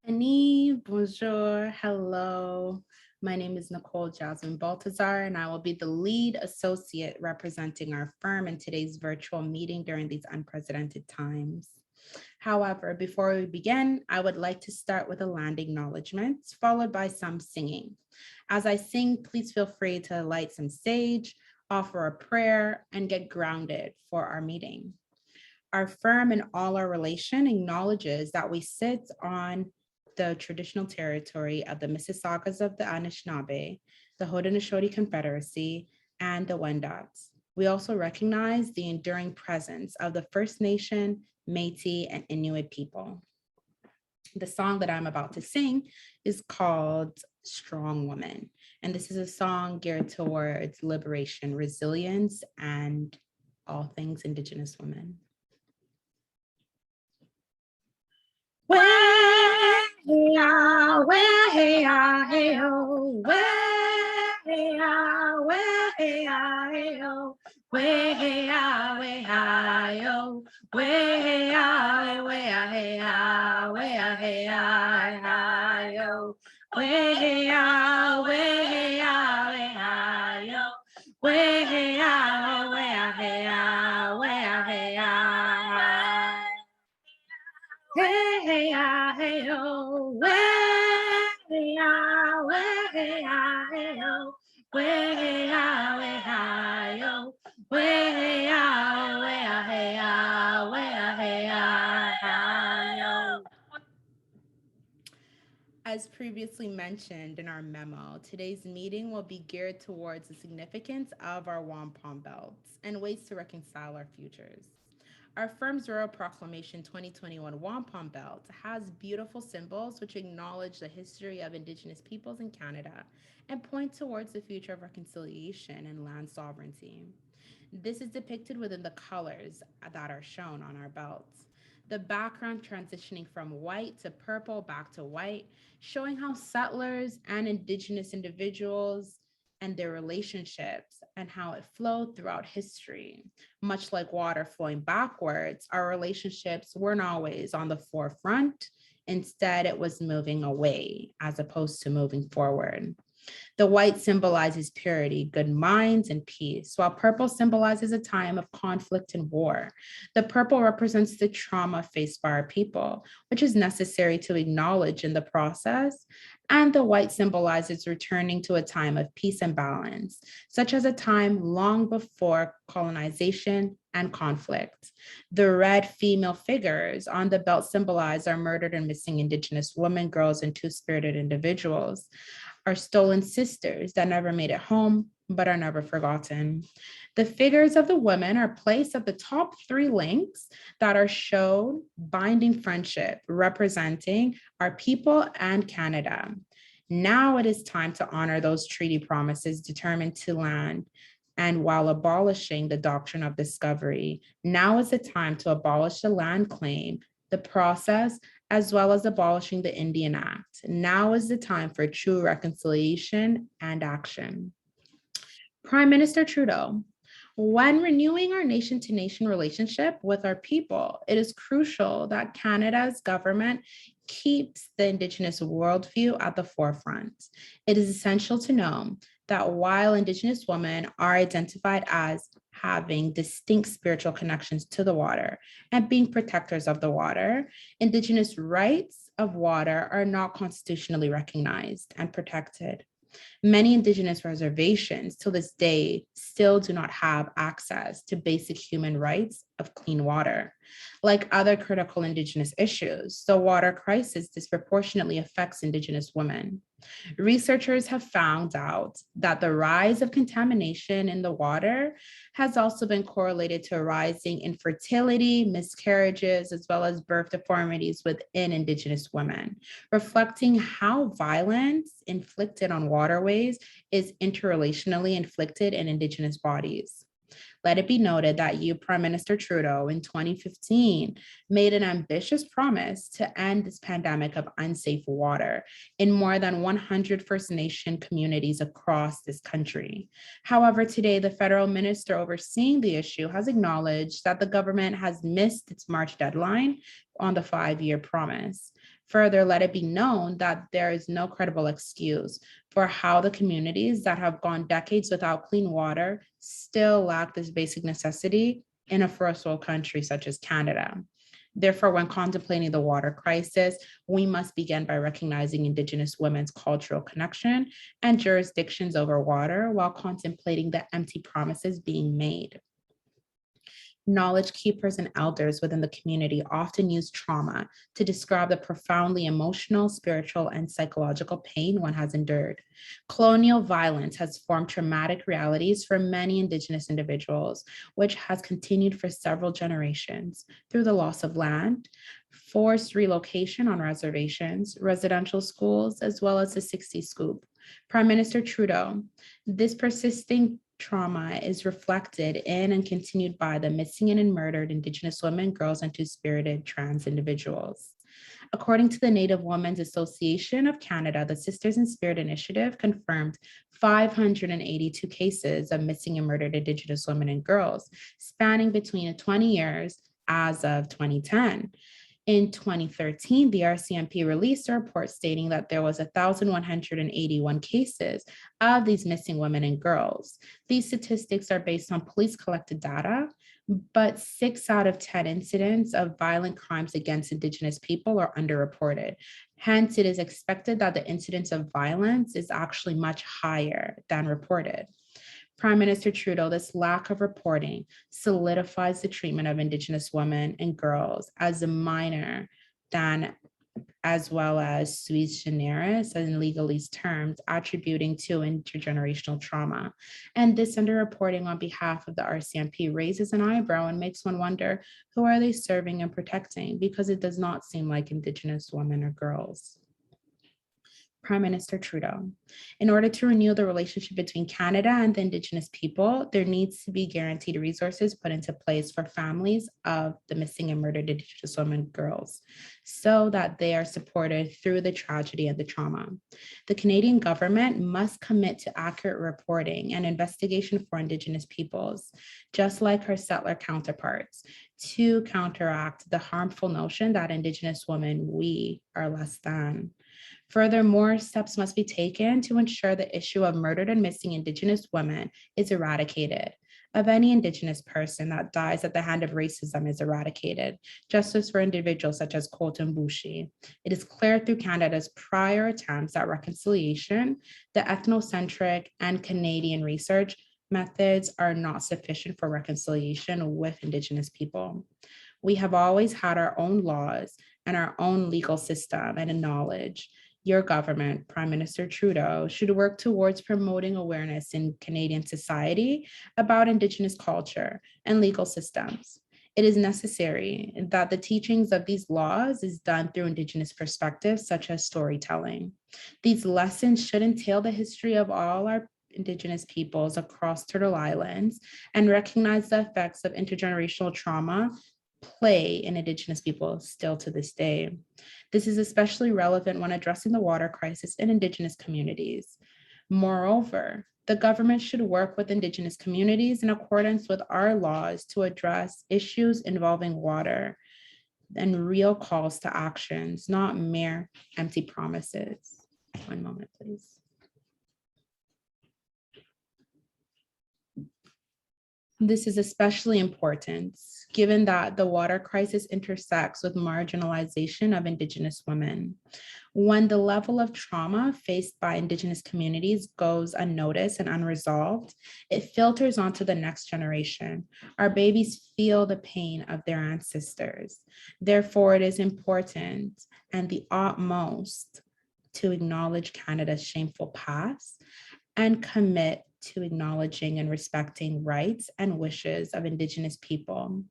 Annie, bonjour, hello. My name is Nicole Balthazar, and I will be the lead associate representing our firm in today's virtual meeting during these unprecedented times. However, before we begin, I would like to start with a land acknowledgement, followed by some singing. As I sing, please feel free to light some sage, offer a prayer, and get grounded for our meeting. Our firm in all our relation acknowledges that we sit on the traditional territory of the Mississaugas of the Anishinaabe, the Haudenosaunee Confederacy, and the Wendat. We also recognize the enduring presence of the First Nation, Métis, and Inuit people. The song that I'm about to sing is called Strong Woman, and this is a song geared towards liberation, resilience, and all things Indigenous women. Where hey oh, where hey oh, where hey yo, where hey yo, where hey yo, where hey oh, hey oh, yo, yo. As previously mentioned in our memo, today's meeting will be geared towards the significance of our wampum belts and ways to reconcile our futures. Our firm's Royal Proclamation 2021 Wampum Belt has beautiful symbols which acknowledge the history of Indigenous peoples in Canada and point towards the future of reconciliation and land sovereignty. This is depicted within the colors that are shown on our belts. The background transitioning from white to purple back to white, showing how settlers and Indigenous individuals and their relationships and how it flowed throughout history. Much like water flowing backwards, our relationships weren't always on the forefront. Instead, it was moving away as opposed to moving forward. The white symbolizes purity, good minds, and peace, while purple symbolizes a time of conflict and war. The purple represents the trauma faced by our people, which is necessary to acknowledge in the process. And the white symbolizes returning to a time of peace and balance, such as a time long before colonization and conflict. The red female figures on the belt symbolize our murdered and missing Indigenous women, girls, and two-spirited individuals, our stolen sisters that never made it home but are never forgotten. The figures of the women are placed at the top three links that are shown binding friendship, representing our people and Canada. Now it is time to honor those treaty promises determined to land. And while abolishing the doctrine of discovery, now is the time to abolish the land claim, the process, as well as abolishing the Indian Act. Now is the time for true reconciliation and action. Prime Minister Trudeau, when renewing our nation-to-nation relationship with our people, it is crucial that Canada's government keeps the Indigenous worldview at the forefront. It is essential to know that while Indigenous women are identified as having distinct spiritual connections to the water and being protectors of the water, Indigenous rights of water are not constitutionally recognized and protected. Many Indigenous reservations to this day still do not have access to basic human rights of clean water. Like other critical Indigenous issues, the water crisis disproportionately affects Indigenous women. Researchers have found out that the rise of contamination in the water has also been correlated to rising infertility, miscarriages, as well as birth deformities within Indigenous women, reflecting how violence inflicted on waterways is interrelationally inflicted in Indigenous bodies. Let it be noted that you, Prime Minister Trudeau, in 2015, made an ambitious promise to end this pandemic of unsafe water in more than 100 First Nation communities across this country. However, today, the federal minister overseeing the issue has acknowledged that the government has missed its March deadline on the 5-year promise. Further, let it be known that there is no credible excuse for how the communities that have gone decades without clean water still lack this basic necessity in a first world country such as Canada. Therefore, when contemplating the water crisis, we must begin by recognizing Indigenous women's cultural connection and jurisdictions over water while contemplating the empty promises being made. Knowledge keepers and elders within the community often use trauma to describe the profoundly emotional, spiritual, and psychological pain one has endured. Colonial violence has formed traumatic realities for many Indigenous individuals, which has continued for several generations through the loss of land, forced relocation on reservations, residential schools, as well as the 60 scoop. Prime Minister Trudeau, this persisting trauma is reflected in and continued by the missing and murdered Indigenous women, girls, and two-spirited trans individuals. According to the Native Women's Association of Canada, the Sisters in Spirit Initiative confirmed 582 cases of missing and murdered Indigenous women and girls, spanning between 20 years as of 2010. In 2013, the RCMP released a report stating that there was 1,181 cases of these missing women and girls. These statistics are based on police collected data, but 6 out of 10 incidents of violent crimes against Indigenous people are underreported. Hence, it is expected that the incidence of violence is actually much higher than reported. Prime Minister Trudeau, this lack of reporting solidifies the treatment of Indigenous women and girls as a minor than, as well as sui generis in legalese terms, attributing to intergenerational trauma. And this underreporting on behalf of the RCMP raises an eyebrow and makes one wonder, who are they serving and protecting? Because it does not seem like Indigenous women or girls. Prime Minister Trudeau. In order to renew the relationship between Canada and the Indigenous people, there needs to be guaranteed resources put into place for families of the missing and murdered Indigenous women and girls so that they are supported through the tragedy and the trauma. The Canadian government must commit to accurate reporting and investigation for Indigenous peoples, just like her settler counterparts, to counteract the harmful notion that Indigenous women, we are less than. Furthermore, steps must be taken to ensure the issue of murdered and missing Indigenous women is eradicated. Of any Indigenous person that dies at the hand of racism is eradicated. Justice for individuals such as Colton Boushie. It is clear through Canada's prior attempts at reconciliation, the ethnocentric and Canadian research methods are not sufficient for reconciliation with Indigenous people. We have always had our own laws and our own legal system and knowledge. Your government, Prime Minister Trudeau, should work towards promoting awareness in Canadian society about Indigenous culture and legal systems. It is necessary that the teachings of these laws is done through Indigenous perspectives, such as storytelling. These lessons should entail the history of all our Indigenous peoples across Turtle Islands and recognize the effects of intergenerational trauma play in Indigenous people still to this day. This is especially relevant when addressing the water crisis in Indigenous communities. Moreover, the government should work with Indigenous communities in accordance with our laws to address issues involving water and real calls to actions, not mere empty promises. One moment, please. This is especially important given that the water crisis intersects with marginalization of Indigenous women. When the level of trauma faced by Indigenous communities goes unnoticed and unresolved, it filters onto the next generation. Our babies feel the pain of their ancestors. Therefore, it is important and the utmost to acknowledge Canada's shameful past and commit to acknowledging and respecting rights and wishes of Indigenous people.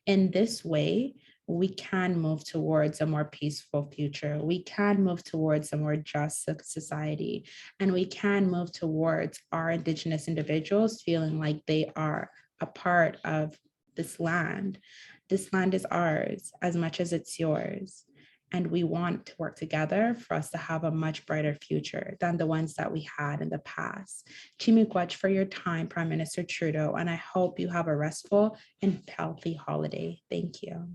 In this way, we can move towards a more peaceful future. We can move towards a more just society, and we can move towards our Indigenous individuals feeling like they are a part of this land. This land is ours as much as it's yours. And we want to work together for us to have a much brighter future than the ones that we had in the past. Chimiigwech for your time, Prime Minister Trudeau, and I hope you have a restful and healthy holiday. Thank you.